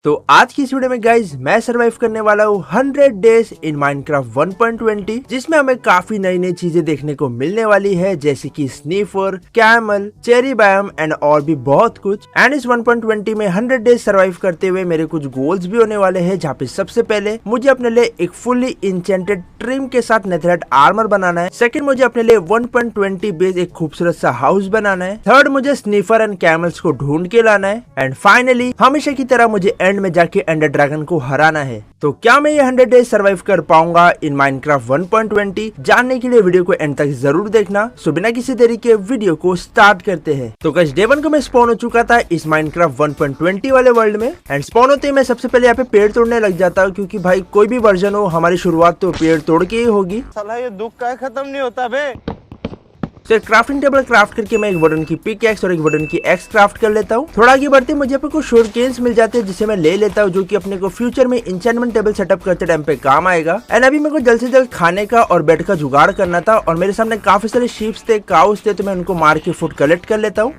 तो आज की इस वीडियो में गाइज मैं सर्वाइव करने वाला हूँ 100 डेज इन माइनक्राफ्ट 1.20 जिसमें हमें काफी नई नई चीजें देखने को मिलने वाली है, जैसे कि sniffer, camel, cherry biome and और भी बहुत कुछ। एंड इस 1.20 में 100 डेज सर्वाइव करते हुए मेरे कुछ गोल्स भी होने वाले हैं, जहाँ पे सबसे पहले मुझे अपने लिए एक फुल्ली इंचेंटेड ट्रिम के साथ नेथरराइट आर्मर बनाना है। सेकंड, मुझे अपने लिए 1.20 बेस एक खूबसूरत सा हाउस बनाना है। थर्ड, मुझे स्नीफर एंड कैमल्स को ढूंढ के लाना है। एंड फाइनली हमेशा की तरह मुझे एंड में जाके एंडर ड्रैगन को हराना है। तो क्या मैं ये 100 डेज सर्वाइव कर पाऊंगा इन माइनक्राफ्ट 1.20? जानने के लिए वीडियो को एंड तक जरूर देखना। सो बिना किसी देरी के वीडियो को स्टार्ट करते हैं। तो गाइस डे 1 को मैं स्पॉन हो चुका था इस माइनक्राफ्ट 1.20 वाले वर्ल्ड में। एंड स्पॉन होते ही मैं सबसे पहले यहाँ पे पेड़ तोड़ने लग जाता हूँ, क्योंकि भाई कोई भी वर्जन हो हमारी शुरुआत तो पेड़ तोड़ के ही होगी। साला ये दुख का खत्म नहीं होता बे। तो क्राफ्टिंग टेबल क्राफ्ट करके मैं एक वुडन की पिक एक्स और एक वुडन की एक्स क्राफ्ट कर लेता हूँ। थोड़ा आगे बढ़ते मुझे पे कुछ शोर केन्स मिल जाते हैं, जिसे मैं ले लेता हूँ, जो कि अपने को फ्यूचर में इंचेंटमेंट टेबल सेटअप करते टाइम पे काम आएगा। एंड अभी मेरे को जल्द से जल्द खाने का और बेड का जुगाड़ करना था, और मेरे सामने काफी सारे शीप्स थे, काउस थे, तो मैं उनको मार के फूड कलेक्ट कर लेता हूँ।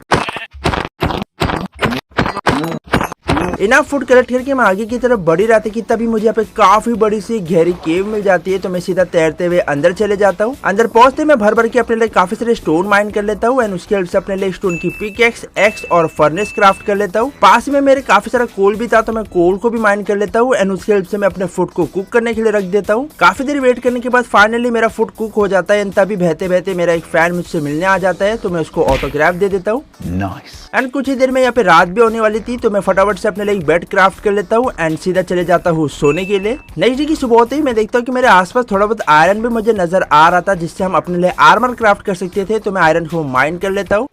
इनफ फूड कलेक्ट करके मैं आगे की तरफ बढ़ी रहा था कि तभी मुझे यहाँ पे काफी बड़ी सी गहरी केव मिल जाती है। तो मैं सीधा तैरते हुए अंदर चले जाता हूँ। अंदर पहुंचते मैं भर भर के अपने लिए काफी सारे स्टोन माइन कर लेता हूँ। एंड उसके हेल्प से अपने लिए स्टोन की पिक एक्स और फर्नेस क्राफ्ट कर लेता हूँ। पास में मेरे काफी सारा कोल भी था, तो मैं कोल को भी माइन कर लेता हूँ। एंड उसके हेल्प से मैं अपने फूड को कुक करने के लिए रख देता हूँ। काफी देर वेट करने के बाद फाइनली मेरा फूड कुक हो जाता है। तभी बहते बहते मेरा एक फैन मुझसे मिलने आ जाता है, तो मैं उसको ऑटोग्राफ दे देता हूँ। एंड कुछ ही देर में यहाँ पे रात भी होने वाली थी, तो मैं फटाफट से अपने लिए एक बेड क्राफ्ट कर लेता हूँ एंड सीधा चले जाता हूँ सोने के लिए। नेक्स्ट डे की सुबह होते ही मैं देखता हूँ कि मेरे आसपास थोड़ा बहुत आयरन भी मुझे नजर आ रहा था, जिससे हम अपने लिए आर्मर क्राफ्ट कर सकते थे। तो मैं आयरन को माइन कर लेता हूँ।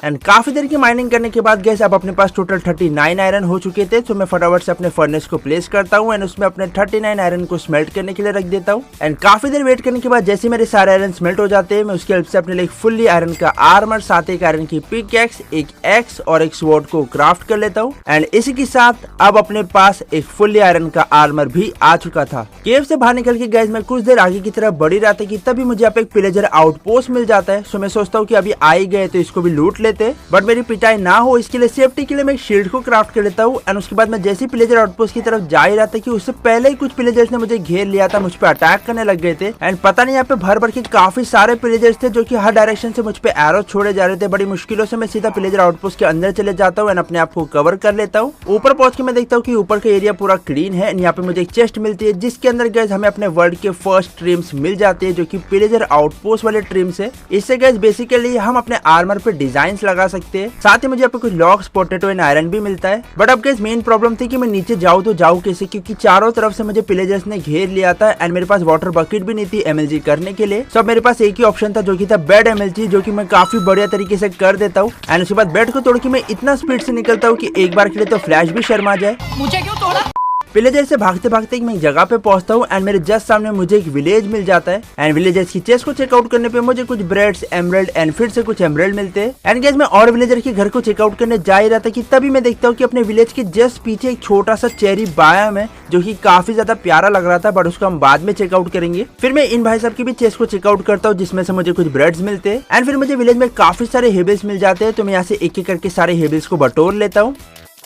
एंड काफी देर की माइनिंग करने के बाद गैस अब अपने पास टोटल 39 आयरन हो चुके थे। तो मैं फटाफट से अपने फर्नेस को प्लेस करता हूँ एंड उसमें अपने 39 आयरन को स्मेल्ट करने के लिए रख देता हूँ। एंड काफी देर वेट करने के बाद जैसे मेरे सारे आयरन स्मेल्ट हो जाते हैं, मैं उसकी हेल्प से अपने लिए एक फुल्ली आयरन का आर्मर, साथ एक आयरन की पिक एक्स, एक एक्स और एक स्वॉर्ड को क्राफ्ट कर लेता हूँ। एंड इसी के साथ अब अपने पास एक फुल्ली आयरन का आर्मर भी आ चुका था। केव से बाहर निकल के गैस मैं कुछ देर आगे की तरफ बढ़ी रहा था कि तभी मुझे यहाँ पे एक पिलेजर आउटपोस्ट मिल जाता है। सो मैं सोचता हूँ कि अभी आ ही गए तो इसको भी लूट लेते, बट मेरी पिटाई ना हो इसके लिए सेफ्टी के लिए मैं एक शील्ड को क्राफ्ट कर लेता हूँ। एंड उसके बाद मैं जैसे पिलेजर आउटपोस्ट की तरफ जा ही रहा था कि उससे पहले ही कुछ पिलेजर्स ने मुझे घेर लिया था, मुझ पे अटैक करने लग गए थे। एंड पता नहीं यहाँ पे भर भर के काफी सारे पिलेजर्स थे, जो कि हर डायरेक्शन से मुझ पे एरो छोड़े जा रहे थे। बड़ी मुश्किलों से मैं सीधा पिलेजर आउटपोस्ट के अंदर चले जाता हूँ एंड अपने आप को कवर कर लेता हूँ। ऊपर पहुंच के मैं देखता हूँ कि ऊपर का एरिया पूरा क्लीन है। एंड यहाँ पे मुझे एक चेस्ट मिलती है, जिसके अंदर गैस हमें अपने वर्ल्ड के फर्स्ट ट्रिम्स मिल जाते हैं, जो की पिलेजर आउटपोस्ट वाले ट्रिम्स है। इससे गैस बेसिकली हम अपने आर्मर पे डिजाइन लगा सकते हैं। साथ ही मुझे यहाँ पे कुछ लॉक्स, पोटैटो एंड आयरन भी मिलता है। बट अब गैस मेन प्रॉब्लम थी कि मैं नीचे जाऊँ तो जाऊँ कैसे, क्योंकि चारों तरफ से मुझे पिलेजर्स ने घेर लिया था। एंड मेरे पास वाटर बकेट भी नहीं थी एमएलजी करने के लिए। सो मेरे पास एक ही ऑप्शन था, जो कि था बेड एमएलजी, जो कि मैं काफी बढ़िया तरीके से कर देता हूँ। एंड उसके बाद बेड को तोड़ के मैं इतना स्पीड से निकलता हूँ कि एक बार के लिए तो फ्लैश भी शर्मा जाए। मुझे क्यों तोड़ा? विलेजर से भागते भागते मैं एक जगह पे पहुंचता हूँ एंड मेरे जस्ट सामने मुझे एक विलेज मिल जाता है। एंड विलेजर्स की चेस्ट को चेकआउट करने पे मुझे कुछ ब्रेड्स, एमराल्ड एंड फिर से कुछ एमराल्ड मिलते हैं। एंड गैस मैं और विलेजर के घर को चेकआउट करने जा ही रहा था कि तभी मैं देखता हूँ कि अपने विलेज के जस्ट पीछे एक छोटा सा चेरी बायोम है, जो कि काफी ज्यादा प्यारा लग रहा था, बट उसको हम बाद में चेकआउट करेंगे। फिर मैं इन भाई साहब की भी चेस्ट को चेकआउट करता हूँ, जिसमें से मुझे कुछ ब्रेड्स मिलते हैं। एंड फिर मुझे विलेज में काफी सारे हेबल्स मिल जाते हैं, तो मैं यहाँ से एक एक करके सारे हेबल्स को बटोर लेता हूँ।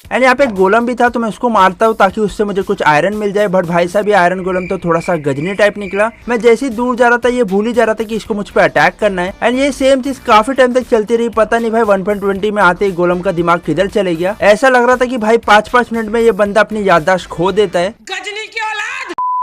एंड यहाँ पे एक गोलम भी था, तो मैं उसको मारता हूँ ताकि उससे मुझे कुछ आयरन मिल जाए। बट भाई साहब ये आयरन गोलम तो थोड़ा सा गजनी टाइप निकला। मैं जैसे ही दूर जा रहा था ये भूल ही जा रहा था कि इसको मुझ पे अटैक करना है। एंड ये सेम चीज काफी टाइम तक चलती रही। पता नहीं भाई 1.20 में आते ही गोलम का दिमाग किधर चले गया। ऐसा लग रहा था कि भाई 5-5 मिनट में ये बंदा अपनी याददाश्त खो देता है।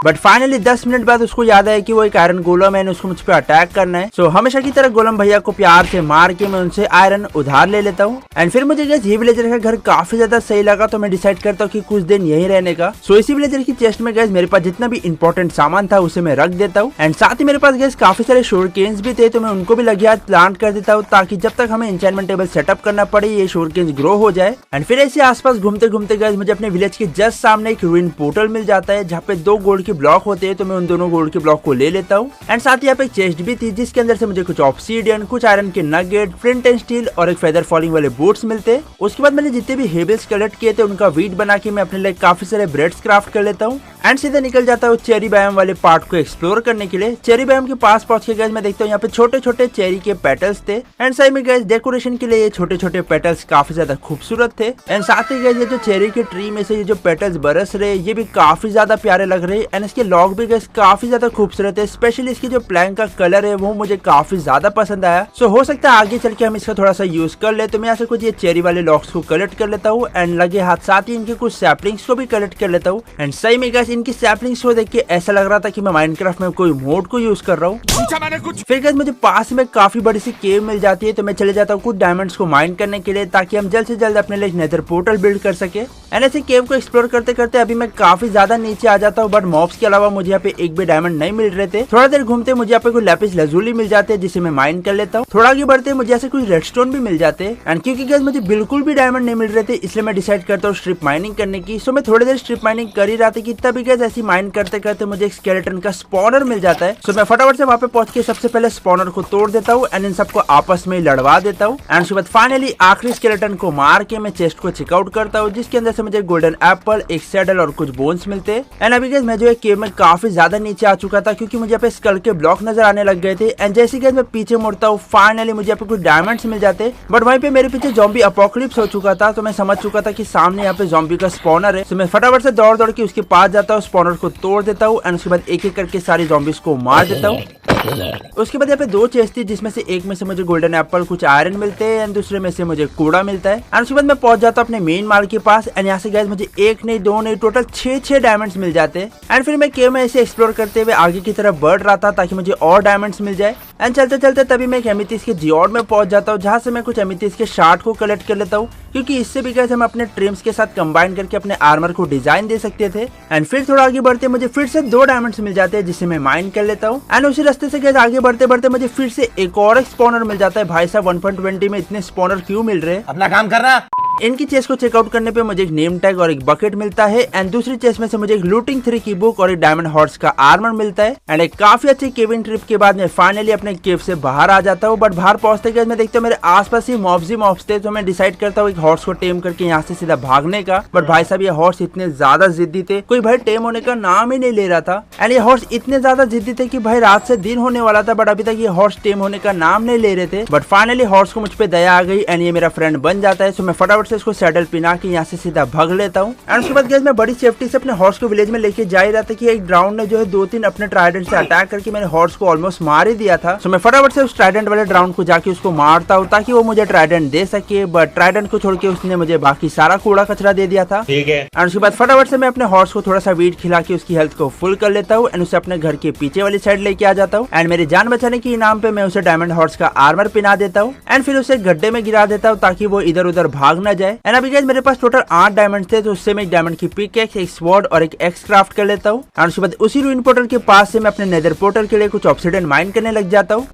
बट फाइनली 10 मिनट बाद उसको याद आया कि वो एक आयरन गोलम है, उसको मुझ पे अटैक करना है। सो हमेशा की तरह गोलम भैया को प्यार से मार के मैं उनसे आयरन उधार ले लेता हूँ। एंड फिर मुझे गैस ये विलेजर का घर काफी ज्यादा सही लगा, तो मैं डिसाइड करता हूँ कि कुछ दिन यहीं रहने का। सो इसी विलेजर की चेस्ट में गैस मेरे पास जितना भी इंपॉर्टेंट सामान था उसे मैं रख देता हूँ। एंड साथ ही मेरे पास गैस काफी सारे शोर केन्स भी थे, तो मैं उनको भी लगे हाथ प्लांट कर देता हूँ, ताकि जब तक हमें एन्चेंटमेंट टेबल सेटअप करना पड़े ये शोर केन्स ग्रो हो जाए। एंड फिर ऐसे आसपास घूमते घूमते गैस मुझे अपने विलेज के जस्ट सामने एक रूइन पोर्टल मिल जाता है, जहाँ पे 2 गोल्ड के ब्लॉक होते हैं तो मैं उन दोनों गोल्ड के ब्लॉक को ले लेता हूँ। एंड साथ ही यहाँ पे एक चेस्ट भी थी जिसके अंदर से मुझे कुछ ऑब्सीडियन, कुछ आयरन के नगेट, फ्लिंट एंड स्टील और एक फेदर फॉलिंग वाले बूट्स मिलते। उसके बाद मैंने जितने भी हेबल्स कलेक्ट किए थे उनका वीट बना के मैं अपने लिए काफी सारे ब्रेड्स क्राफ्ट कर लेता हूँ। एंड सीधे निकल जाता हूँ चेरी बायोम वाले पार्ट को एक्सप्लोर करने के लिए। चेरी बायोम के पास पहुंच के गाइस मैं देखता हूँ यहाँ पे छोटे छोटे चेरी के पेटल्स थे। एंड सही में गाइस डेकोरेशन के लिए ये छोटे छोटे पेटल्स काफी ज्यादा खूबसूरत थे। एंड साथ ही गाइस ये जो चेरी के ट्री में से ये जो पेटल्स बरस रहे ये भी काफी ज्यादा प्यारे लग रहे। एंड इसके लॉग भी गाइस काफी ज्यादा खूबसूरत है। स्पेशली इसकी जो प्लैंक का कलर है वो मुझे काफी ज्यादा पसंद आया। सो हो सकता है आगे चल के हम इसका थोड़ा सा यूज कर ले। तो मैं यहाँ से कुछ ये चेरी वाले लॉग्स को कलेक्ट कर लेता हूँ एंड लगे हाथ साथ ही इनके कुछ सैपलिंग्स को भी कलेक्ट कर लेता हूँ। एंड सही में गाइस इनकी सैपलिंग्स को देख के ऐसा लग रहा था कि मैं माइनक्राफ्ट में कोई मोड को यूज कर रहा हूँ। फिर गाइस मुझे पास में काफी बड़ी सी केव मिल जाती है तो मैं चले जाता हूँ कुछ डायमंड्स को माइन करने के लिए ताकि हम जल्द से जल्द अपने लिए नेदर पोर्टल बिल्ड कर सके। एंड ऐसे केव को एक्सप्लोर करते करते अभी मैं काफी ज्यादा नीचे आ जाता हूँ बट मॉब्स के अलावा मुझे यहाँ पे एक भी डायमंड नहीं मिल रहे थे। थोड़ा देर घूमते मुझे यहाँ पे कोई लैपिस लैजुली मिल जाते हैं जिसे मैं माइन कर लेता हूँ। थोड़ा आगे बढ़ते मुझे ऐसे कुछ रेडस्टोन भी मिल जाते हैं। एंड क्योंकि गाइस मुझे बिल्कुल भी डायमंड नहीं मिल रहे थे इसलिए मैं डिसाइड करता हूँ स्ट्रिप माइनिंग करने की। सो मैं थोड़ी देर स्ट्रिप माइनिंग कर ही रहा था कि तभी गाइस ऐसी माइन करते करते मुझे एक स्केलेटन का स्पॉनर मिल जाता है। सो मैं फटाफट से वहाँ पे पहुंच के सबसे पहले स्पॉनर को तोड़ देता हूँ एंड इन सबको आपस में लड़वा देता हूँ। एंड उसके बाद फाइनली आखिरी स्केलेटन को मार के मैं चेस्ट को चेकआउट करता हूँ जिसके अंदर से मुझे गोल्डन एप्पल, एक सैडल और कुछ बोन्स मिलते हैं। एंड अभी गाइस मैं जो है केव में काफी ज्यादा नीचे आ चुका था क्योंकि मुझे यहाँ पे स्कल के ब्लॉक नजर आने लग गए थे। एंड जैसे गाइस मैं पीछे मुड़ता हूँ फाइनली मुझे यहाँ पे कुछ डायमंड्स मिल जाते बट वहीं पे मेरे पीछे ज़ॉम्बी अपोकलिप्स हो चुका था तो मैं समझ चुका था कि सामने यहाँ पे ज़ॉम्बी का स्पॉनर है। तो मैं फटाफट से दौड़ दौड़ के उसके पास जाता हूँ, स्पॉनर को तोड़ देता हूँ एंड उसके बाद एक एक करके सारी ज़ॉम्बीज को मार देता हूँ। उसके बाद यहाँ पे दो चेस्ट थी जिसमें से एक में से मुझे गोल्डन एप्पल, कुछ आयरन मिलते हैं एंड दूसरे में से मुझे कूड़ा मिलता है। एंड उसके बाद मैं पहुंच जाता हूँ अपने मेन माल के पास एंड यहाँ से गाइस मुझे एक नहीं दो नहीं टोटल 6 डायमंड्स मिल जाते हैं। एंड फिर मैं केव में ऐसे एक्सप्लोर करते हुए आगे की तरफ बढ़ रहा था ताकि मुझे और डायमंड्स मिल जाए। एंड चलते चलते तभी मैं एक एमिथिस्ट के जियोड में पहुंच जाता हूँ जहाँ से मैं कुछ एमिथिस्ट के शार्ट को कलेक्ट कर लेता हूँ क्योंकि इससे भी गाइस हम अपने ट्रिम्स के साथ कंबाइन करके अपने आर्मर को डिजाइन दे सकते थे। एंड फिर थोड़ा आगे बढ़ते मुझे फिर से 2 डायमंड्स मिल जाते हैं जिसे मैं माइन कर लेता हूँ। एंड उसी रास्ते से गाइस आगे बढ़ते बढ़ते मुझे फिर से एक और स्पॉनर मिल जाता है। भाई साहब 1.20 में इतने स्पॉनर क्यों मिल रहे हैं? अपना काम कर रहा। इनकी चेस्ट को चेकआउट करने पे मुझे एक नेम टैग और एक बकेट मिलता है एंड दूसरी चेस्ट में से मुझे एक लूटिंग 3 की बुक और एक डायमंड हॉर्स का आर्मर मिलता है। एंड एक काफी अच्छी केविंग ट्रिप के बाद मैं फाइनली अपने केव से बाहर आ जाता हूँ। बट बाहर पहुंचते ही मैं देखता हूँ मेरे आसपास ही मॉब्स थे तो मैं डिसाइड करता हूँ एक हॉर्स को टेम करके यहाँ से सीधा भागने का। बट भाई साहब ये हॉर्स इतने ज्यादा जिद्दी थे, कोई भाई टेम होने का नाम ही नहीं ले रहा था। एंड ये हॉर्स इतने ज्यादा जिद्दी थे कि भाई रात से दिन होने वाला था बट अभी तक ये हॉर्स टेम होने का नाम नहीं ले रहे थे। बट फाइनली हॉर्स को मुझ पे दया आ गई एंड ये मेरा फ्रेंड बन जाता है। सो मैं फटाफट से इसको सैडल पिना के यहाँ से सीधा भाग लेता हूँ। एंड उसके बाद गाइस मैं बड़ी सेफ्टी से अपने हॉर्स को विलेज में लेके जा ही रहा था कि एक ड्राउन ने जो है 2-3 अपने ट्राइडेंट से अटैक करके मेरे हॉर्स को ऑलमोस्ट मार ही दिया था। सो मैं फटाफट से उस ट्राइडेंट वाले ड्राउन को जाके उसको मारता हूँ ताकि वो मुझे ट्राइडेंट दे सके। बट ट्राइडेंट को छोड़ के उसने मुझे बाकी सारा कूड़ा कचरा दे दिया था। ठीक है। एंड उसके बाद फटाफट से मैं अपने हॉर्स को थोड़ा सा वीट खिला के उसकी हेल्थ को फुल कर लेता हूँ एंड उसे अपने घर के पीछे वाली साइड लेके आ जाता हूँ। एंड मेरी जान बचाने के इनाम पे मैं उसे डायमंड हॉर्स का आर्मर पिना देता हूँ एंड फिर उसे गड्ढे में गिरा देता हूँ ताकि वो इधर उधर भाग न जाए। एंड अभी गाइस मेरे पास टोटल 8 डायमंड थे तो उससे मैं एक डायमंड की पिकैक्स, एक स्वॉर्ड और एक एक्स क्राफ्ट कर लेता हूँ। और उसके बाद उसी रूइन पोर्टल के पास से मैं अपने नेदर पोर्टल के लिए कुछ ऑब्सिडियन माइन करने लग जाता हूँ।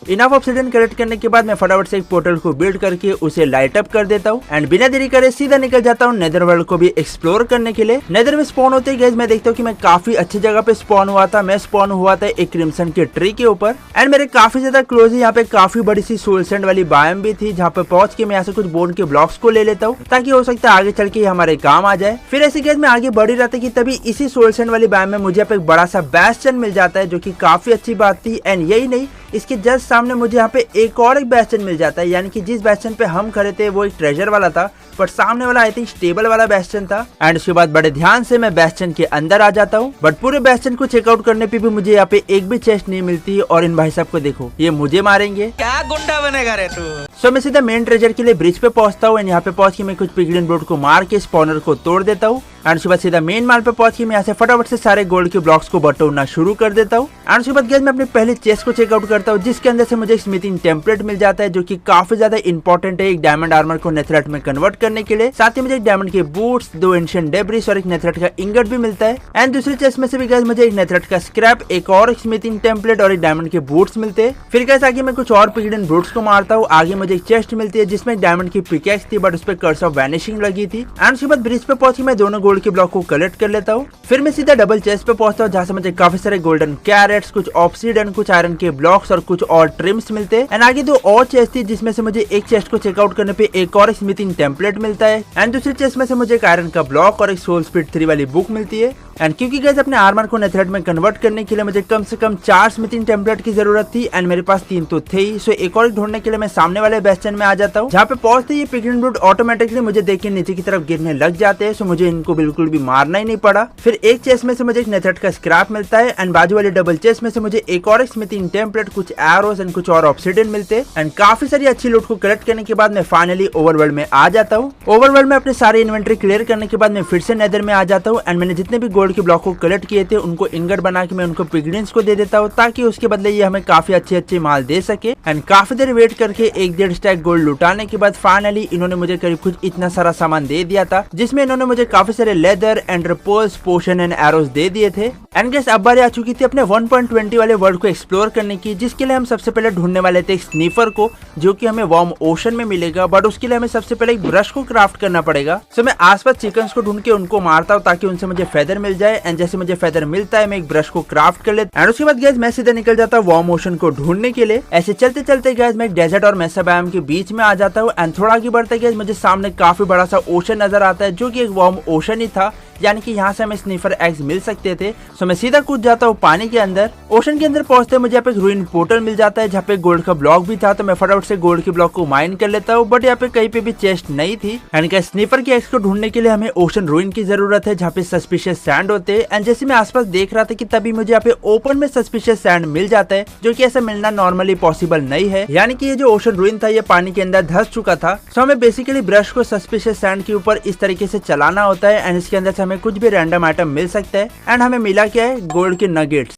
इनफ ऑब्सिडियन कलेक्ट करने के बाद मैं फटाफट से एक पोर्टल को बिल्ड करके उसे लाइट अप कर देता हूँ एंड बिना देरी करे सीधा निकल जाता हूँ नेदर वर्ल्ड को भी एक्सप्लोर करने के लिए। नेदर में स्पॉन होते ही गाइस मैं देखता हूँ कि मैं काफी अच्छी जगह पे स्पॉन हुआ था। मैं स्पॉन हुआ था एक क्रिम्सन के ट्री के ऊपर एंड मेरे काफी ज्यादा क्लोज ही यहाँ पे काफी बड़ी सी सोल सैंड वाली बायोम भी थी जहाँ पे पहुंच के मैं यहाँ से कुछ बोन के ब्लॉक्स को ले लेता हूँ ताकि हो सकता है आगे चल के हमारे काम आ जाए। फिर ऐसे गाइस मैं आगे बढ़ ही रहा था कि तभी इसी सोल सैंड वाली बायोम में मुझे यहाँ पे एक बड़ा सा बेस्टियन मिल जाता है जो की काफी अच्छी बात थी। एंड यही नहीं, इसके जस्ट सामने मुझे यहाँ पे एक और एक बेस्टियन मिल जाता है, यानी कि जिस बेस्टियन पे हम खड़े थे वो एक ट्रेजर वाला था बट सामने वाला आई थिंक स्टेबल वाला बेस्टियन था। एंड उसके बाद बड़े ध्यान से मैं बेस्टियन के अंदर आ जाता हूँ बट पूरे बेस्टियन को चेकआउट करने पे भी मुझे यहाँ पे एक भी चेस्ट नहीं मिलती। और इन भाई साहब को देखो, ये मुझे मारेंगे। क्या गुंडा बनेगा रे तू। सो मैं सीधा मेन ट्रेजर के लिए ब्रिज पे पहुंचता हूँ एंड यहाँ पे पहुंच के मैं कुछ पिगलिन ब्रूट को मार के स्पॉनर को तोड़ देता हूँ। एंड उसके बाद सीधा मेन माल पे पहुंच के मैं यहाँ से फटाफट से सारे गोल्ड के ब्लॉक्स को बटोरना शुरू कर देता हूँ। एंड उसके बाद गाइस मैं अपने पहले चेस्ट को चेकआउट करता हूँ जिसके अंदर से मुझे एक स्मिथिंग टेम्पलेट मिल जाता है जो कि काफी ज्यादा इंपॉर्टेंट है एक डायमंड आर्मर को नेथराइट में कन्वर्ट करने के लिए। साथ ही मुझे एक डायमंड के बूट्स, 2 एंशिएंट डेब्रिस और एक नेथरेट का इंगट भी मिलता है। एंड दूसरी चेस्ट में से भी गाइस मुझे एक नेथरेट का स्क्रैप, एक और स्मिथिंग टेम्पलेट और एक डायमंड के बूट्स मिलते हैं। फिर गाइस आगे मैं कुछ और पिगडन ब्रूट्स को मारता हूँ। आगे मुझे एक चेस्ट मिलती है जिसमें एक डायमंड की पिकेक्स थी बट उस पर कर्स ऑफ वैनिशिंग लगी थी। एंड उसके बाद ब्रिज पे पहुंच के मैं दोनों गोल्ड के ब्लॉक को कलेक्ट कर लेता हूँ। फिर मैं सीधा डबल चेस्ट पे पहुंचता हूँ जहाँ से मुझे काफी सारे गोल्डन कैरेट्स, कुछ ऑब्सीडियन, कुछ आयरन के ब्लॉक्स और कुछ और ट्रिम्स मिलते हैं। एंड आगे 2 और चेस्ट थी जिसमें से मुझे एक चेस्ट को चेकआउट करने पे एक और स्मिथिंग टेम्पलेट मिलता है। एंड दूसरी चेस्ट में से मुझे एक आयरन का ब्लॉक और एक सोल स्पीड 3 वाली बुक मिलती है। एंड क्योंकि गाइस अपने आर्मर को नेथरेट में कन्वर्ट करने के लिए मुझे कम से कम 4 स्मिथिंग टेम्पलेट की जरूरत थी एंड मेरे पास 3 तो थे ही। सो एक और ढूंढने के लिए मैं सामने वाले बेस्टन में आ जाता हूँ जहाँ पे पहुंचते ये पिगडन ब्रूट ऑटोमेटिकली मुझे देख के नीचे की तरफ गिरने लग जाते हैं। सो मुझे इनको बिल्कुल भी मारना ही नहीं पड़ा। फिर एक चेस्ट में से मुझे एक नेथरेट का स्क्रैप मिलता है एंड बाजू वाले डबल चेस्ट में से मुझे एक और स्मिथिंग टेम्पलेट, कुछ एरोस एंड कुछ और ऑब्सिडियन मिलते हैं। एंड काफी सारी अच्छी लूट को कलेक्ट करने के बाद मैं फाइनली ओवरवर्ल्ड में आ जाता हूँ। ओवरवर्ल्ड में अपने सारे इन्वेंटरी क्लियर करने के बाद मैं फिर से नेदर में आ जाता हूँ एंड मैंने जितने भी गोल्ड के ब्लॉक को कलेक्ट किए थे उनको इंगट बना के मैं उनको पिगलिन्स को दे देता हूँ ताकि उसके बदले ये हमें काफी अच्छे माल दे सके। एंड काफी देर वेट करके 1.5 स्टैक गोल्ड लुटाने के बाद फाइनली इन्होंने मुझे करीब कुछ इतना सारा सामान दे दिया था जिसमें इन्होंने मुझे काफी सारे लेदर, एंड्रपोल्स, पोशन एंड एरोस दे दिए थे। एंड गाइस अब बारी आ चुकी थी अपने 1.20 वाले वर्ल्ड को एक्सप्लोर करने की, जिसके लिए हम सबसे पहले ढूंढने वाले थे एक स्नीफर को जो कि हमें वार्म ओशन में मिलेगा। बट उसके लिए हमें सबसे पहले एक ब्रश को क्राफ्ट करना पड़ेगा। सो मैं आसपास चिकन्स को ढूंढ के उनको मारता हूँ ताकि उनसे मुझे फेदर मिल जाए। एंड जैसे मुझे फेदर मिलता है मैं एक ब्रश को क्राफ्ट कर लेता हूं। एंड उसके बाद गाइस मैं सीधा निकल जाता हूँ वार्म ओशन को ढूंढने के लिए। ऐसे चलते चलते गाइस मैं एक डेजर्ट और मेसा बायोम के बीच में आ जाता हूँ। एंड थोड़ा आगे बढ़ते गाइस मुझे सामने काफी बड़ा सा ओशन नजर आता है जो कि एक वार्म ओशन ही था, यानी कि यहाँ से हमें स्नीफर एग्स मिल सकते थे। सो मैं सीधा कूद जाता हूँ पानी के अंदर। ओशन के अंदर पहुंचते मुझे यहाँ पे एक रूइन पोर्टल मिल जाता है जहाँ पे गोल्ड का ब्लॉक भी था। तो मैं फटाफट से गोल्ड के ब्लॉक को माइन कर लेता हूँ बट यहाँ पे कहीं पे भी चेस्ट नहीं थी। एंड क्या स्नीफर के एग्स को ढूंढने के लिए हमें ओशन रूइन की जरूरत है जहाँ पे सस्पिशियस सैंड होते हैं। एंड जैसे मैं आसपास देख रहा था कि तभी मुझे यहाँ पे ओपन में सस्पिशियस सैंड मिल जाता है जो कि ऐसा मिलना नॉर्मली पॉसिबल नहीं है, यानी कि ये जो ओशन रूइन था ये पानी के अंदर धंस चुका था। सो हमें बेसिकली ब्रश को सस्पिशियस सैंड के ऊपर इस तरीके से चलाना होता है एंड इसके अंदर से हमें कुछ भी रैंडम आइटम मिल सकता है। एंड हमें मिला क्या है, गोल्ड के नगेट्स।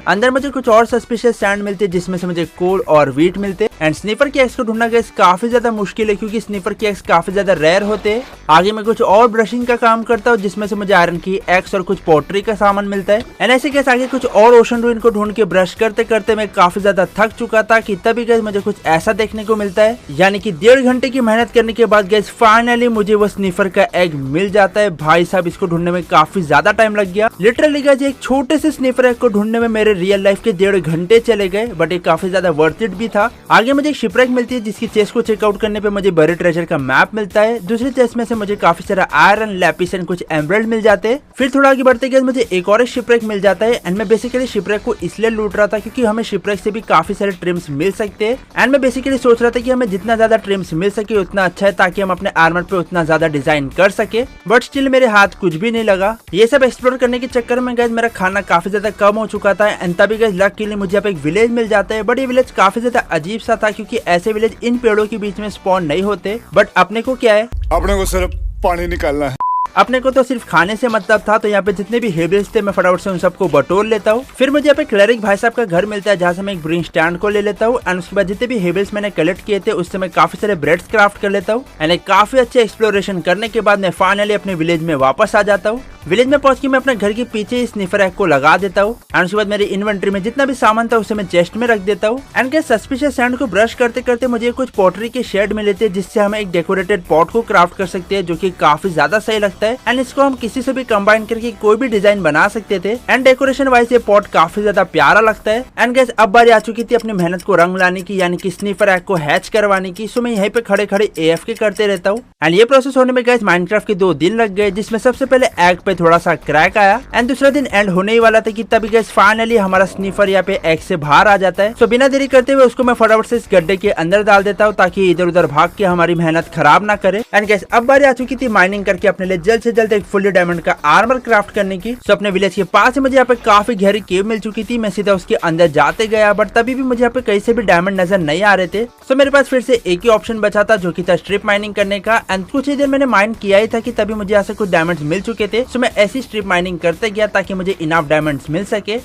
अंदर मुझे कुछ और सस्पिशियस सैंड मिलते हैं जिसमें से मुझे कोल और वीट मिलते हैं। एंड स्नीफर के एग्स को ढूंढना गाइस काफी ज्यादा मुश्किल है क्योंकि स्नीफर के एग्स काफी ज्यादा रेयर होते हैं। आगे मैं कुछ और ब्रशिंग का काम करता हूँ जिसमें से मुझे आयरन की एक्स और कुछ पोट्री का सामान मिलता है। एंड ऐसे गाइस आगे कुछ और ओशन रूइन को ढूंढ के ब्रश करते करते मैं काफी ज्यादा थक चुका था कि तभी गाइस मुझे कुछ ऐसा देखने को मिलता है, यानी कि 1.5 घंटे की मेहनत करने के बाद गाइस फाइनली मुझे वो स्नीफर का एग मिल जाता है। भाई साहब इसको ढूंढने में काफी ज्यादा टाइम लग गया। लिटरली गाइस एक छोटे से स्नीफर एग को ढूंढने में मेरे रियल लाइफ के 1.5 घंटे चले गए बट ये काफी ज्यादा वर्थ इट भी था। आगे मुझे एक शिपरेक मिलती है जिसकी चेस्ट को चेकआउट करने पे मुझे बड़े ट्रेजर का मैप मिलता है। दूसरी चेस्ट में से मुझे काफी सारा आयरन, लैपिस एंड कुछ एमराल्ड मिल जाते हैं। फिर थोड़ा आगे बढ़ते गए मुझे एक और शिपरेक मिल जाता है। एंड मैं बेसिकली शिपरेक को इसलिए लूट रहा था क्योंकि हमें शिपरेक से भी काफी सारे ट्रिम्स मिल सकते हैं। एंड मैं बेसिकली सोच रहा था कि हमें जितना ज्यादा ट्रिम्स मिल सके उतना अच्छा है ताकि हम अपने आर्मर पे उतना ज्यादा डिजाइन कर सके। बट स्टिल मेरे हाथ कुछ भी नहीं लगा। ये सब एक्सप्लोर करने के चक्कर में गाइस मेरा खाना काफी ज्यादा कम हो चुका था। एंड तभी गाइस लक के लिए मुझे यहाँ पे एक विलेज मिल जाता है। बट ये विलेज काफी ज्यादा अजीब सा था क्योंकि ऐसे विलेज इन पेड़ों के बीच में स्पॉन नहीं होते। बट अपने को क्या है, अपने को सिर्फ पानी निकालना है। अपने को तो सिर्फ खाने से मतलब था। तो यहाँ पे जितने भी हेबल्स थे मैं फटाफट से उन सबको बटोर लेता हूँ। फिर मुझे यहाँ पे क्लरिक भाई साहब का घर मिलता है जहाँ से मैं एक ब्रिंग स्टैंड को ले लेता हूँ। एंड उसके बाद जितने भी हेबल्स मैंने कलेक्ट किए थे उससे मैं काफी सारे ब्रेड्स क्राफ्ट कर लेता हूँ। एंड एक काफी अच्छे एक्सप्लोरेशन करने के बाद मैं फाइनली अपने विलेज में वापस आ जाता हूँ। विलेज में पहुंच के मैं अपने घर के पीछे इस स्नीफर एग को लगा देता हूँ। एंड उसके बाद मेरी इन्वेंट्री में जितना भी सामान था उसे मैं चेस्ट में रख देता हूँ। एंड क्या सस्पिशियस सैंड को ब्रश करते करते मुझे कुछ पॉटरी के शेड मिले थे जिससे हम एक डेकोरेटेड पॉट को क्राफ्ट कर सकते हैं जो कि काफी ज्यादा सही लगता है। एंड इसको हम किसी से भी कंबाइन करके कोई भी डिजाइन बना सकते थे। एंड डेकोरेशन वाइज ये पॉट काफी ज्यादा प्यारा लगता है। एंड गाइस अब बारी आ चुकी थी अपनी मेहनत को रंग लाने की, यानी कि स्नीफर एग को हैच करवाने की। सो मैं यहीं पे खड़े खड़े AFK करते रहता हूँ। एंड ये प्रोसेस होने में गाइस माइनक्राफ्ट के 2 दिन लग गए, जिसमें सबसे पहले एग पे थोड़ा सा क्रैक आया एंड दूसरा दिन एंड होने ही वाला था कि तभी गाइस फाइनली हमारा स्नीफर यहाँ पे एग से बाहर आ जाता है। सो बिना देरी करते हुए उसको मैं फटाफट से इस गड्ढे के अंदर डाल देता हूँ ताकि इधर उधर भाग के हमारी मेहनत खराब ना करे। एंड गाइस अब बारी आ चुकी थी माइनिंग करके अपने लिए जल्द से जल्द एक फुल्ली डायमंड का आर्मर क्राफ्ट करने की। सो अपने विलेज के पास मुझे यहाँ पे काफी गहरी केव मिल चुकी थी। मैं सीधा उसके अंदर जाते गया बट तभी भी मुझे यहाँ पे कहीं से भी डायमंड नजर नहीं आ रहे थे। सो मेरे पास फिर से एक ही ऑप्शन बचा था जो कि था स्ट्रिप माइनिंग करने का। एंड कुछ ही देर मैंने माइन किया ही था कि तभी मुझे यहाँ से कुछ डायमंड्स मिल चुके थे। सो मैं ऐसी स्ट्रिप माइनिंग करते गया ताकि मुझे इनफ डायमंड्स मिल सके।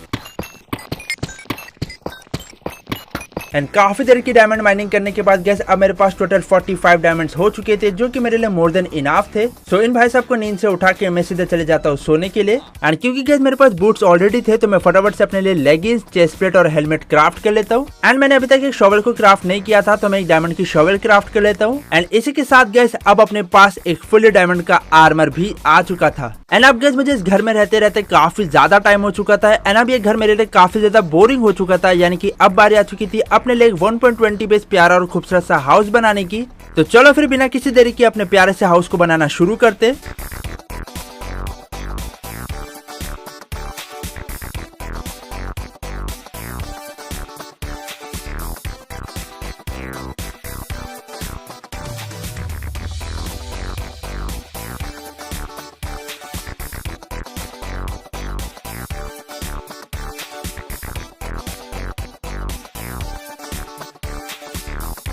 एंड काफी देर की डायमंड माइनिंग करने के बाद गैस अब मेरे पास टोटल 45 डायमंड्स हो चुके थे, जो कि मेरे लिए मोर देन इनाफ थे। सो इन भाई साहब को नींद से उठा के मैं सीधे चले जाता हूँ सोने के लिए। एंड क्योंकि गैस मेरे पास बूट्स ऑलरेडी थे तो मैं फटाफट से अपने लिए लेगिंग्स, चेस्ट प्लेट और हेलमेट क्राफ्ट कर लेता हूँ। एंड मैंने अभी तक एक शॉवेल को क्राफ्ट नहीं किया था तो मैं एक डायमंड की शॉवेल क्राफ्ट कर लेता हूँ। एंड इसी के साथ गैस अब अपने पास एक फुल डायमंड का आर्मर भी आ चुका था। एंड अब गैस मुझे इस घर में रहते रहते काफी ज्यादा टाइम हो चुका था। एंड अब ये घर मेरे लिए काफी ज्यादा बोरिंग हो चुका था, यानी कि अब बारी आ चुकी थी अपने लिए 1.20 बेस प्यारा और खूबसूरत सा हाउस बनाने की। तो चलो फिर बिना किसी देरी के अपने प्यारे से हाउस को बनाना शुरू करते।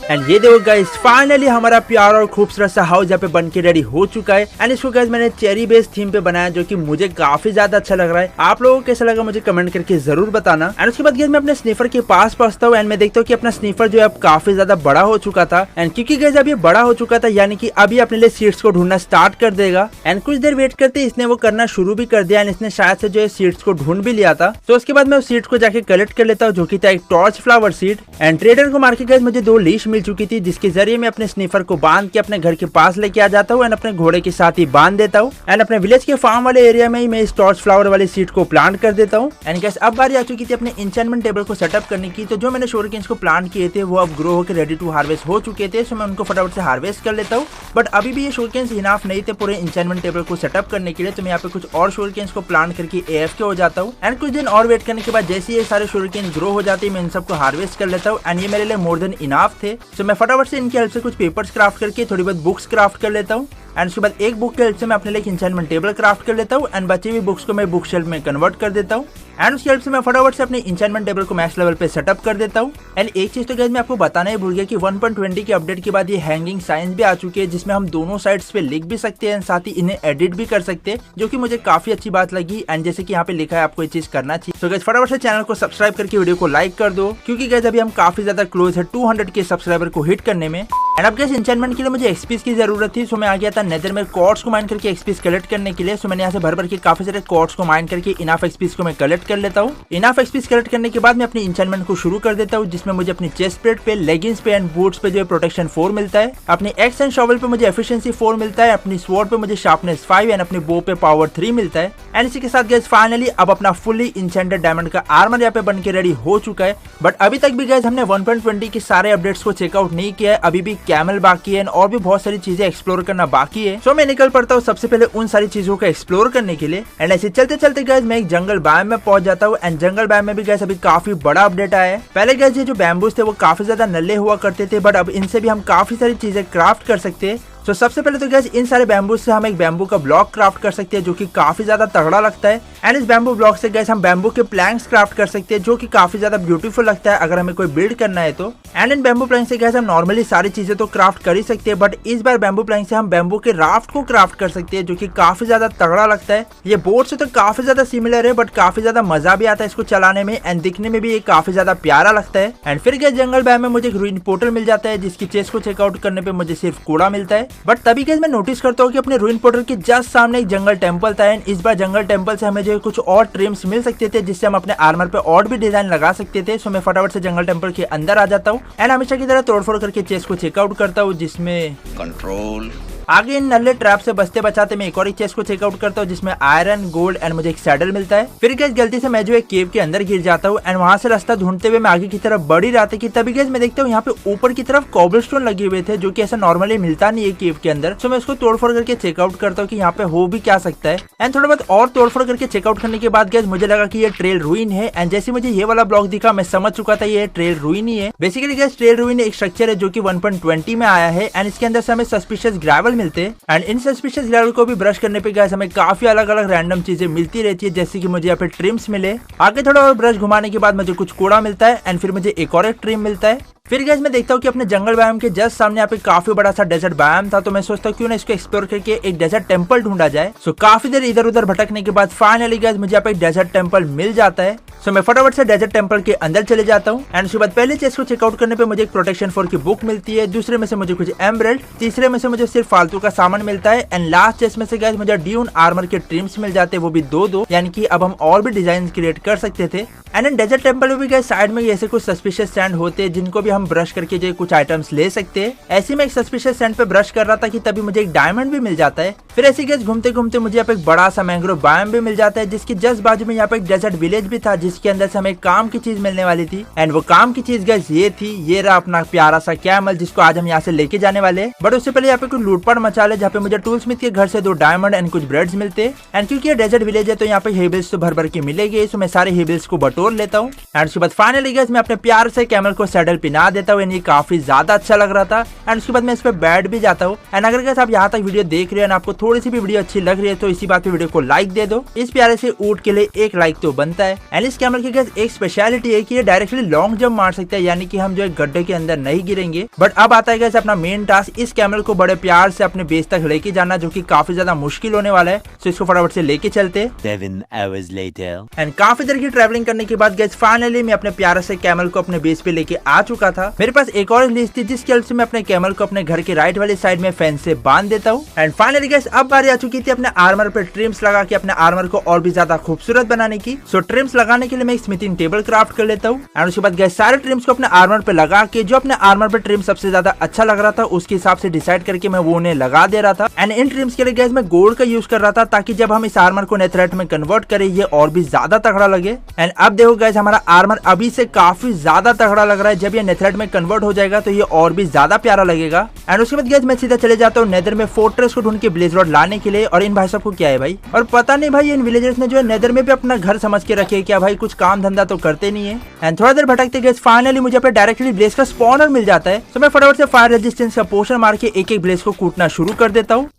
एंड ये देखो गाइस फाइनली हमारा प्यारा और खूबसूरत सा हाउस यहाँ पे बन के रेडी हो चुका है। एंड इसको गाइस मैंने चेरी बेस थीम पे बनाया, जो कि मुझे काफी ज्यादा अच्छा लग रहा है। आप लोगों को कैसा लगा मुझे कमेंट करके जरूर बताना। एंड उसके बाद गाइस मैं अपने स्नीफर के पास पहुंचता हूँ एंड मैं देखता हूँ कि अपना स्नीफर जो है अब काफी ज्यादा बड़ा हो चुका था। एंड क्योंकि गाइस अब ये बड़ा हो चुका था, यानी कि अभी अपने लिए सीड्स को ढूंढना स्टार्ट कर देगा। एंड कुछ देर वेट करते इसने वो करना शुरू भी कर दिया। एंड इसने शायद से जो है सीड्स को ढूंढ भी लिया था। तो उसके बाद मैं उस सीड्स को जाके कलेक्ट कर लेता हूँ, जो की था एक torch flower seed. And trader को मार के गाइस मुझे 2 लीश मिल चुकी थी, जिसके जरिए मैं अपने स्नीफर को बांध के अपने घर के पास लेके आ जाता हूँ एंड अपने घोड़े के साथ ही बांध देता हूँ। एंड अपने विलेज के फार्म वाले एरिया में ही मैं इस टॉर्च फ्लावर वाली सीड को प्लांट कर देता हूँ। एंड गैस अब बारी आ चुकी थी अपने इंचेंटमेंट टेबल को सेटअप करने की। तो जो मैंने शोरकेन्स को प्लांट किए थे वो अब ग्रो होकर रेडी टू हार्वेस्ट हो चुके थे, सो मैं उनको फटाफट से हार्वेस्ट कर लेता हूँ। बट अभी भी ये शोरकेन्स इनाफ नहीं थे पूरे इंचेंटमेंट टेबल को सेटअप करने के लिए, तो मैं यहाँ पे कुछ और शोरकेन्स को प्लांट करके AFK हो जाता हूँ। एंड कुछ दिन और वेट करने के बाद जैसे ये सारे शोरकेन ग्रो हो जाते हैं मैं इन सबको हार्वेस्ट कर लेता हूँ। एंड ये मेरे लिए मोर देन इनाफ थे, सो मैं फटाफट से इनकी हेल्प से कुछ पेपर्स क्राफ्ट करके थोड़ी बहुत बुक्स क्राफ्ट कर लेता हूँ। एंड उसके बाद एक बुक के हेल्प से मैं अपने लिए एक इंचेंटमेंट टेबल क्राफ्ट कर लेता हूँ। एंड बची हुई बुक्स को मैं बुक शेल्फ में कन्वर्ट कर देता हूँ। एंड उसकी हेल्प से मैं फटाफट से अपने इंचेंटमेंट टेबल को मैक्स लेवल पे सेटअप कर देता हूँ। एंड एक चीज तो गाइस मैं आपको बताना ही भूल गया कि 1.20 के अपडेट के बाद ये हैंगिंग साइंस भी आ चुकी है, जिसमें हम दोनों साइड्स पे लिख भी सकते हैं, साथ ही इन्हें एडिट भी कर सकते हैं, जो कि मुझे काफी अच्छी बात लगी। एंड जैसे कि यहाँ पे लिखा है आपको ये चीज करना चाहिए। तो गाइस फटाफट से चैनल को सब्सक्राइब करके वीडियो को लाइक कर दो, क्योंकि गाइस अभी हम काफी ज्यादा क्लोज है 200 के सब्सक्राइबर को हिट करने में। एंड अब गाइस इंचेंटमेंट के लिए मुझे एक्सपीस की जरूरत थी, सो मैं आ गया था नेदर में कॉर्ड्स को माइन करके एक्सपीस कलेक्ट करने के लिए। सो मैंने यहाँ से भर भर के काफी सारे कॉर्ड्स को माइन करके इनाफ एक्सपीस को मैं कलेक्ट कर लेता हूँ। इनाफ एक्सपीस कलेक्ट करने के बाद मैं अपनी इंचेंटमेंट को शुरू कर देता हूँ, जिसमें मुझे अपनी चेस्ट प्लेट पे, लेगिंग्स पे एंड बूट्स पे जो है प्रोटेक्शन 4 मिलता है। अपनी एक्स एंड शॉवेल पे मुझे एफिशिएंसी 4 मिलता है। अपनी स्वॉर्ड पे मुझे शार्पनेस 5 एंड अपनी बो पे पावर 3 मिलता है। एंड इसी के साथ गाइस फाइनली अब अपना फुली इंचेंटेड डायमंड का आर्मर यहाँ पे बन के रेडी हो चुका है। बट अभी तक भी गाइस हमने 1.20 के सारे अपडेट्स को चेकआउट नहीं किया है। अभी भी कैमल बाकी है और भी बहुत सारी चीजें एक्सप्लोर करना बाकी है। सो मैं निकल पड़ता हूँ सबसे पहले उन सारी चीजों को एक्सप्लोर करने के लिए। एंड ऐसे चलते चलते गाइस मैं एक जंगल बायोम में पहुंच जाता हूँ। एंड जंगल बायोम में भी गाइस अभी काफी बड़ा अपडेट आया है। पहले गाइस ये जो बैम्बूज थे वो काफी ज्यादा नल्ले हुआ करते थे, बट अब इनसे भी हम काफी सारी चीजें क्राफ्ट कर सकते हैं। तो सबसे पहले तो गाइस इन सारे बैम्बू से हम एक बैम्बू का ब्लॉक क्राफ्ट कर सकते हैं, जो कि काफी ज्यादा तगड़ा लगता है। एंड इस बैम्बू ब्लॉक से गाइस हम बैम्बू के प्लैंक्स क्राफ्ट कर सकते हैं, जो कि काफी ज्यादा ब्यूटीफुल लगता है अगर हमें कोई बिल्ड करना है तो। एंड इन बैम्बू प्लैंक से गाइस हम नॉर्मली सारी चीजें तो क्राफ्ट कर ही सकते हैं, बट इस बार बैम्बू प्लैंक से हम बैम्बू के राफ्ट को क्राफ्ट कर सकते हैं, जो कि काफी ज्यादा तगड़ा लगता है। ये बोट से तो काफी ज्यादा सिमिलर है, बट काफी ज्यादा मजा भी आता है इसको चलाने में। एंड दिखने में भी ये काफी ज्यादा प्यारा लगता है। एंड फिर गाइस जंगल बायोम में मुझे एक रूइन पोर्टल मिल जाता है, जिसकी चेस्ट को चेकआउट करने पे मुझे सिर्फ कूड़ा मिलता है। बट तभी गाइस मैं नोटिस करता हूँ कि अपने रूइन पोर्टल के जस्ट सामने एक जंगल टेंपल था। एंड इस बार जंगल टेंपल से हमें जो कुछ और ट्रिम्स मिल सकते थे, जिससे हम अपने आर्मर पे और भी डिजाइन लगा सकते थे। सो मैं फटाफट से जंगल टेंपल के अंदर आ जाता हूँ एंड हमेशा की तरह तोड़फोड़ करके चेस्ट को चेकआउट करता हूँ, जिसमें कंट्रोल आगे इन नल्ले ट्रैप से बचते बचाते मैं एक और एक चेस्ट को चेकआउट करता हूँ, जिसमें आयरन, गोल्ड एंड मुझे एक सैडल मिलता है। फिर गैस गलती से मैं जो एक केव के अंदर गिर जाता हूँ एंड वहां से रास्ता ढूंढते हुए मैं आगे की तरफ बढ़ ही रहा था कि तभी गैस मैं देखता हूँ यहाँ पे ऊपर की तरफ कॉबलस्टोन लगे हुए थे, जो कि ऐसा नॉर्मली मिलता नहीं है केव के अंदर। सो मैं उसको तोड़फोड़ करके चेकआउट करता हूँ कि यहाँ पे हो भी क्या सकता है। एंड थोड़ा बहुत और तोड़फोड़ करके चेकआउट करने के बाद गैस मुझे लगा कि ये ट्रेल रूइन है। एंड जैसे मुझे ये वाला ब्लॉक दिखा मैं समझ चुका था ये ट्रेल रूइन ही है। बेसिकली गैस ट्रेल रूइन एक स्ट्रक्चर है जो कि 1.20 में आया है एंड इसके अंदर से हमें सस्पिशियस ग्रेवल मिलते हैं। एंड इन सस्पिशियस ग्रेवल को भी ब्रश करने पे गाइस हमें काफी अलग अलग रैंडम चीजें मिलती रहती है, जैसे कि मुझे यहाँ पे ट्रिम्स मिले। आगे थोड़ा और ब्रश घुमाने के बाद मुझे कुछ कूड़ा मिलता है एंड फिर मुझे एक और एक ट्रिम मिलता है। फिर गैस मैं देखता हूँ कि अपने जंगल बायोम के जस्ट सामने यहाँ पे काफी बड़ा सा डेजर्ट बायोम था, तो मैं सोचता हूँ क्यों ना इसको एक्सप्लोर करके एक डेजर्ट टेंपल ढूंढा जाए। सो काफी देर इधर उधर भटकने के बाद फाइनली गैस मुझे यहाँ पे एक डेजर्ट टेंपल मिल जाता है। सो मैं फटाफट से डेजर्ट टेंपल के अंदर चले जाता हूँ एंड उसके बाद पहले चेस्ट को चेकआउट करने पे मुझे एक प्रोटेक्शन 4 की बुक मिलती है, दूसरे में से मुझे कुछ एमराल्ड, तीसरे में से मुझे सिर्फ फालतू का सामान मिलता है एंड लास्ट चेस्ट में से गैस मुझे ड्यून आर्मर के ट्रिम्स मिल जाते हैं, वो भी दो, यानी कि अब हम और भी डिजाइन क्रिएट कर सकते थे। एंड इन डेजर्ट टेंपल में भी गैस साइड में ऐसे कुछ सस्पिशियस सैंड होते हैं जिनको भी हम ब्रश करके जो कुछ आइटम्स ले सकते हैं। ऐसे में एक सस्पिशियस सैंड पे ब्रश कर रहा था कि तभी मुझे एक डायमंड भी मिल जाता है। फिर ऐसे गैस घूमते घूमते मुझे यहाँ पे एक बड़ा सा मैंग्रोव बायोम भी मिल जाता है, जिसकी जस्ट बाजू में यहाँ पे एक डेजर्ट विलेज भी था जिसके अंदर से हमें काम की चीज मिलने वाली थी। एंड वो काम की चीज गैस ये थी, ये रहा अपना प्यारा सा कैमल जिसको आज हम यहाँ से लेके जाने वाले हैं। बट उससे पहले यहाँ पे कुछ लूटपाट मचा ले जहाँ पे मुझे टूल स्मिथ के घर से 2 डायमंड एंड कुछ ब्रेड्स मिलते हैं। एंड क्योंकि ये डेजर्ट विलेज है तो यहाँ पे हेबल्स तो भर भर के मिलेंगे, सो मैं सारे हेबल्स को बटोर लेता हूँ। एंड उसके बाद फाइनली गैस मैं अपने प्यार से कैमल को सैडल पिना देता हूँ, ये काफी ज्यादा अच्छा लग रहा था। एंड उसके बाद मैं इस पे बैठ भी जाता हूँ। एंड अगर गैस आप यहाँ तक वीडियो देख रहे हैं आपको थोड़ी सी भी वीडियो अच्छी लग रही है तो इसी बात पे वीडियो को लाइक दे दो। इस प्यारे से ऊंट के लिए एक लाइक तो बनता है। एंड इस कैमल की गैस एक स्पेशलिटी है कि ये डायरेक्टली लॉन्ग जंप मार सकता है, यानी कि हम जो एक गड्ढे के अंदर नहीं गिरेंगे। बट अब आता है गैस अपना मेन टास्क, इस कैमल को बड़े प्यार से अपने बेस तक लेके जाना, जो कि काफी ज्यादा मुश्किल होने वाला है। तो इसको फटाफट से लेके चलते। 7 hours later. एंड काफी देर की ट्रैवलिंग करने के बाद गैस फाइनली मैं अपने प्यारे से कैमल को अपने बेस पे लेके आ चुका था। मेरे पास एक और लिस्ट थी जिसकी हेल्प से मैं अपने कैमल को अपने घर के राइट वाली साइड में फेंस से बांध देता हूँ। एंड फाइनली गैस अब बारी आ चुकी थी अपने आर्मर पे ट्रिम्स लगा के अपने आर्मर को और भी ज्यादा खूबसूरत बनाने की। सो ट्रिम्स लगाने के लिए मैं एक स्मिथिंग टेबल क्राफ्ट कर लेता हूँ। एंड उसके बाद गैस सारे ट्रिम्स को अपने आर्मर पे लगा के जो अपने आर्मर पे ट्रिम सबसे ज्यादा अच्छा लग रहा था उसके हिसाब से डिसाइड करके मैं वो उन्हें लगा दे रहा था। एंड इन ट्रिम्स के लिए गैस मैं गोल्ड का यूज कर रहा था ताकि जब हम इस आर्मर को नेथराइट में कन्वर्ट करें ये और भी ज्यादा तगड़ा लगे। एंड अब देखो गैस हमारा आर्मर अभी से काफी ज्यादा तगड़ा लग रहा है, जब ये नेथराइट में कन्वर्ट हो जाएगा तो ये और भी ज्यादा प्यारा लगेगा। एंड उसके बाद गैस मैं सीधा चले जाता हूँ नेदर में फोर्ट्रेस को ढूंढ के ब्लेज रॉड लाने के लिए। और इन भाई साहब को क्या है भाई, और पता नहीं भाई इन विलेजर्स ने जो है नेदर में भी अपना घर समझ के रखे क्या भाई, कुछ काम धंधा तो करते नहीं है। एंड थोड़ा देर भटकते गैस फाइनली मुझे अपने डायरेक्टली ब्लेज का स्पॉनर मिल जाता है। तो मैं फटाफट से फायर रेजिस्टेंस का पोशन मार के एक एक ब्लेज को कूटना शुरू कर देता हूँ।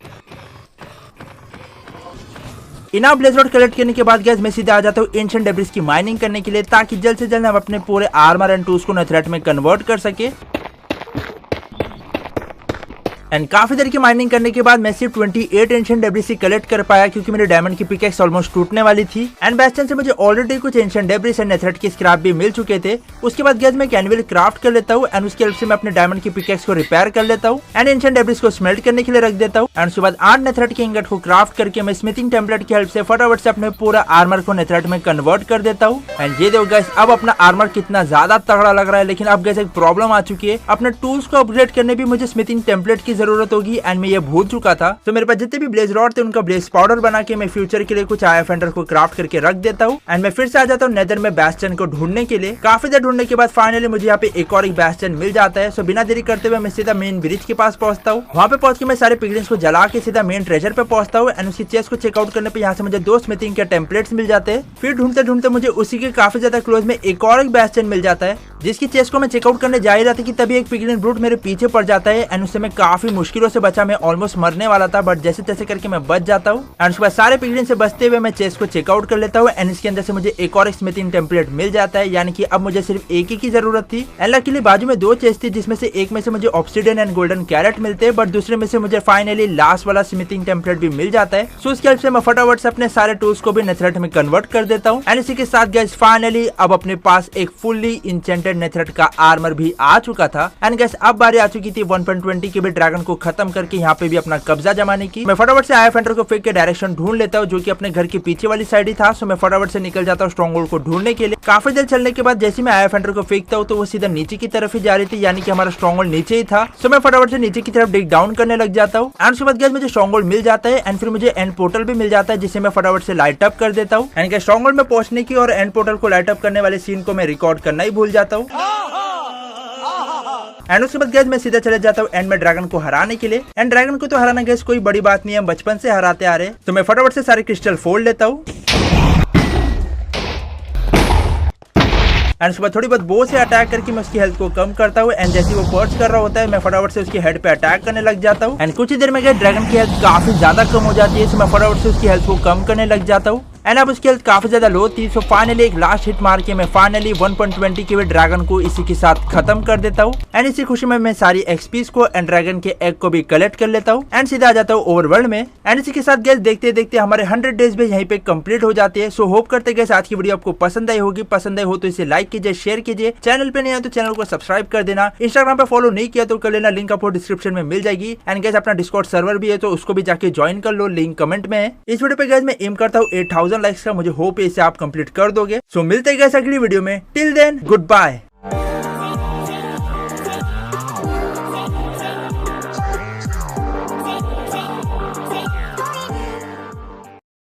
इना ब्लेज रॉड कलेक्ट करने के बाद गैस मैं सीधा आ जाता हूँ एंशिएंट डेब्रिस की माइनिंग करने के लिए, ताकि जल्द से जल्द हम अपने पूरे आर्मर एंड टूल्स को नेथराइट में कन्वर्ट कर सके। एंड काफी देर की माइनिंग करने के बाद मैं सिर्फ 28 एंशिएंट डेब्रिस कलेक्ट कर पाया, क्योंकि मेरे डायमंड की पिकेक्स ऑलमोस्ट टूटने वाली थी। एंड बेस्टन से मुझे ऑलरेडी कुछ एंशिएंट डेब्रिस एंड नेथराइट की स्क्रैप भी मिल चुके थे। उसके बाद गैस मैं कैनविल क्राफ्ट कर लेता हूँ एंड उसकी हेल्प से मैं अपने डायमंड की पिकेक्स को रिपेयर कर लेता हूँ एंड एंशिएंट डेब्रिस को स्मेल्ट करने के लिए रख देता हूँ। एंड उसके बाद 8 नेथराइट के इंगट को क्राफ्ट करके मैं स्मिथिंग टेम्पलेट की हेल्प से फटाफट से अपने पूरा आर्मर को नेथराइट में कन्वर्ट कर देता हूँ। एंड ये देखो गैस अब अपना आर्मर कितना ज्यादा तगड़ा लग रहा है। लेकिन अब गैस एक प्रॉब्लम आ चुकी है, अपने टूल्स को अपग्रेड करने भी मुझे स्मिथिंग टेम्पलेट की जरूरत होगी एंड मैं ये भूल चुका था। तो मेरे पास जितने भी ब्लेज रॉड थे उनका ब्लेज पाउडर बना के मैं फ्यूचर के लिए कुछ आया फेंडर को क्राफ्ट करके रख देता हूँ। एंड मैं फिर से आ जाता हूँ नेदर में बैस्टन को ढूंढने के लिए। काफी देर ढूंढने के बाद फाइनली मुझे यहाँ पे एक और एक बैस्टन मिल जाता है। सो बिना देरी करते हुए मैं सीधा मेन ब्रिज के पास पहुंचता हूँ। वहाँ पे पहुंच के मैं सारे पिगलिन्स को जला के सीधा मेन ट्रेजर पे पहुंचता हूँ एंड उसकी चेस्ट को चेकआउट करने पे यहाँ से मुझे 2 स्मिथिंग के टेम्पलेट्स मिल जाते हैं। फिर ढूंढते ढूंढते मुझे उसी के काफी ज्यादा क्लोज में एक और एक बैस्टन मिल जाता है, जिसकी चेस्ट को मैं चेकआउट करने जा ही रहा था कि तभी एक पिगलिन ब्रूट मेरे पीछे पड़ जाता है एंड उससे मैं काफी मुश्किलों से बचा। मैं ऑलमोस्ट मरने वाला था बट जैसे तैसे करके मैं बच जाता हूँ। एंड उसके बाद सारे पिगलिन से बचते हुए मैं चेस्ट को चेकआउट कर लेता हूँ एंड इसके अंदर से मुझे एक और स्मिथिंग टेम्पलेट मिल जाता है, यानी कि अब मुझे सिर्फ एक ही की जरूरत थी। एंड लकीली बाजू में 2 चेस्ट थी, जिसमें से एक में से मुझे ऑब्सिडियन एंड गोल्डन कैरेट मिलते हैं, बट दूसरे में से मुझे फाइनली लास्ट वाला स्मिथिंग टेम्पलेट भी मिल जाता है। सो उसकी हेल्प से मैं फटाफट से अपने सारे टूल्स को भी नेथराइट में कन्वर्ट कर देता हूँ। एंड इसी के साथ गाइस फाइनली अब अपने पास एक फुल्ली इंचेंटेड नेथराइट का आर्मर भी आ चुका था। एंड गाइस अब बारी आ चुकी थी 1.20 के भी ड्रैगन को खत्म करके यहाँ पे भी अपना कब्जा जमाने की। मैं फटाफट से आया फेंडर को फेंक के डायरेक्शन ढूंढ लेता हूँ, जो कि अपने घर के पीछे वाली साइड ही था। सो मैं फटाफट से निकल जाता हूँ स्ट्रॉन्गहोल्ड को ढूंढने के लिए। काफी देर चलने के बाद जैसे मैं आया फेंडर को फेंकता हूँ तो वो सीधा नीचे की तरफ ही जा रही थी, यानी कि हमारा स्ट्रॉन्गहोल्ड नीचे ही था। सो मैं फटाफट से नीचे की तरफ डिग डाउन करने लग जाता हूँ। एंड उसके बाद गाइस मुझे स्ट्रॉन्गहोल्ड मिल जाता है एंड फिर मुझे एंड पोर्टल भी मिल जाता है, जिसे मैं फटाफट से लाइट अप कर देता हूँ। एंड स्ट्रॉन्गहोल्ड में पहुंचने की और एंड पोर्टल को लाइट अप करने वाले सीन को मैं रिकॉर्ड करना ही भूल जाता हूँ। एंड उसके बाद गैस मैं सीधा चले जाता हूँ एंड में ड्रैगन को हराने के लिए। एंड ड्रैगन को तो हराना गैस कोई बड़ी बात नहीं है, हम बचपन से हराते आ रहे हैं। तो मैं फटाफट से सारे क्रिस्टल फोड़ लेता हूँ एंड उसके बाद थोड़ी बहुत बो से अटैक करके मैं उसकी हेल्थ को कम करता हूँ। एंड जैसे वो पर्च कर रहा होता है मैं फटाफट से उसकी हेड पे अटैक करने लग जाता हूँ। एंड कुछ ही देर में गए ड्रैगन की हेल्थ काफी ज्यादा कम हो जाती है, तो मैं फटाफट से उसकी हेल्थ को कम करने लग जाता हूँ। एंड अब उसकी हेल्थ काफी ज्यादा लो थी। सो फाइनली एक लास्ट हिट मार के मैं फाइनली 1.20 के ड्रैगन को इसी के साथ खत्म कर देता हूँ। एंड इसी खुशी में मैं सारी एक्सपीज को एंड ड्रैगन के एग को भी कलेक्ट कर लेता हूँ एंड सीधा आ जाता हूँ ओवरवर्ल्ड में। एंड इसी के साथ गैस देखते देखते हमारे 100 डेज भी यहीं पे कंप्लीट हो जाते हैं। सो होप करते गैस आज की वीडियो आपको पसंद आई होगी। पसंद आई हो तो इसे लाइक कीजिए, शेयर कीजिए, चैनल पे नहीं है तो चैनल को सब्सक्राइब कर देना। इंस्टाग्राम पे फॉलो नहीं किया तो कर लेना, लिंक आपको डिस्क्रिप्शन में मिल जाएगी। एंड गैस अपना डिस्कॉर्ड सर्वर भी है तो उसको भी जाके ज्वाइन कर लो, लिंक कमेंट में है। इस वीडियो पे गैस मैं एम करता हूँ 8000 लाइक्स का। मुझे होप है इसे आप कंप्लीट कर दोगे। सो मिलते हैं गैस अगली वीडियो में। Till then good bye.